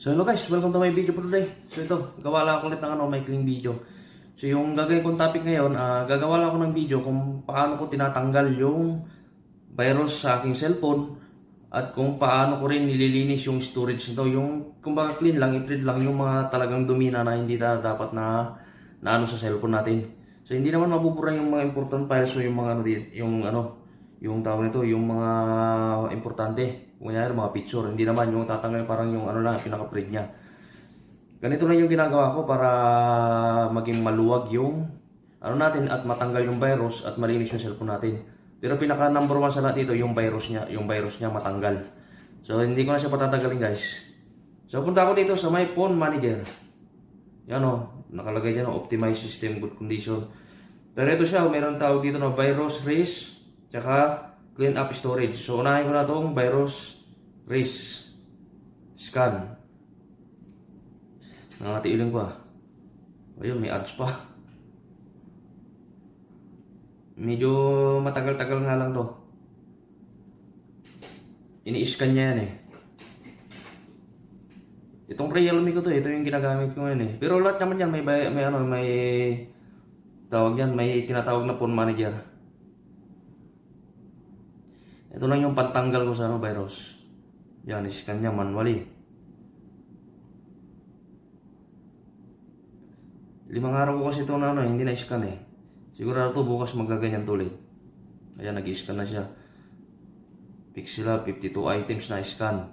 So hello guys, welcome to my video for today. So ito, gawa lang ako ulit ng maikling video. So yung gagawin kong topic ngayon, gagawa lang ako ng video kung paano ko tinatanggal yung virus sa aking cellphone at kung paano ko rin nililinis yung storage nito. Yung kumbaga clean lang, i-clean lang yung mga talagang dumi na hindi na dapat na ano sa cellphone natin. So hindi naman mabubura yung mga important files o yung mga yung tawag nito, yung mga importante. Kunyari mga picture, hindi naman yung tatanggal parang yung lang, pinaka-print niya. Ganito lang yung ginagawa ko para maging maluwag yung natin at matanggal yung virus at malinis yung cellphone natin. Pero pinaka number 1 sa lahat dito yung virus niya matanggal. So hindi ko na siya patatagalin guys. So punta ako dito sa my phone manager. Yan nakalagay dyan optimize system good condition. Pero ito siya, meron tawag dito na virus risk tsaka clean up storage. So unahin ko na itong virus risk scan. Nangatiiling ko ayun, may ads pa. Medyo matagal-tagal nga lang to. Ini-scan niya yan Itong Realme ko to ito yung ginagamit ko ngayon Pero lahat naman yan may tawag yan, may tinatawag na phone manager. Ito lang yung pantanggal ko sa virus. Yan, iscan niya manually. 5 araw ko kasi ito na hindi na iscan Sigurado to bukas magaganyan tuloy. Ayan, nag-i-scan na siya. Pixela, 52 items na scan.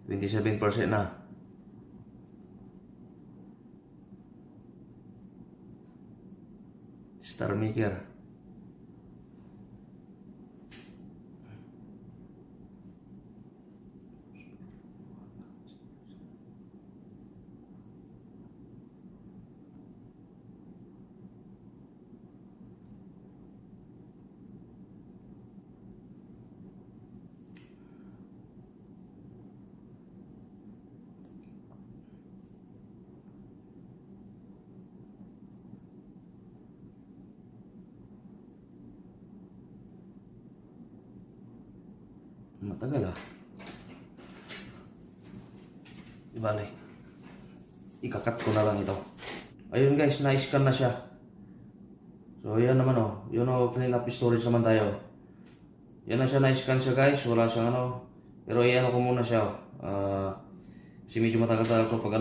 27% na. Star Maker. Matagal Ibalik. Ikakat ko na lang ito. Ayun guys, na-scan na siya. So yan naman yun clean up storage naman tayo. Yan na siya, na-scan siya guys. Wala siyang Pero iyan ko muna siya. Kasi medyo matagal-tagal ko pag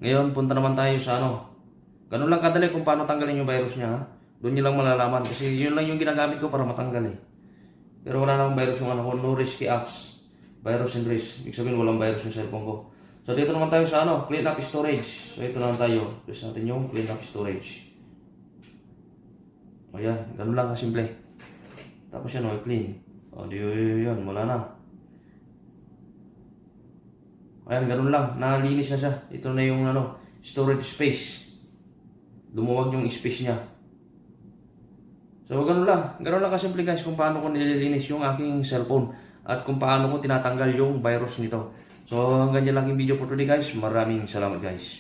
Ngayon, punta naman tayo sa Ganun lang kadali kung paano tanggalin yung virus niya Doon nyo lang malalaman. Kasi yun lang yung ginagamit ko para matanggal Pero wala namang virus yung no risky apps. Virus and risk. Ibig sabihin walang virus yung cellphone ko. So dito naman tayo sa clean up storage. So ito naman tayo. Press natin yung clean up storage. Ayan, ganun lang kasimple. Tapos yan clean. Yun, wala na. Ayan, ganun lang. Nalinis na siya. Ito na yung storage space. Lumuwag yung space niya. So ganun lang kasimple guys kung paano ko nililinis yung aking cellphone at kung paano ko tinatanggal yung virus nito. So hanggang dyan lang yung video for today guys. Maraming salamat guys.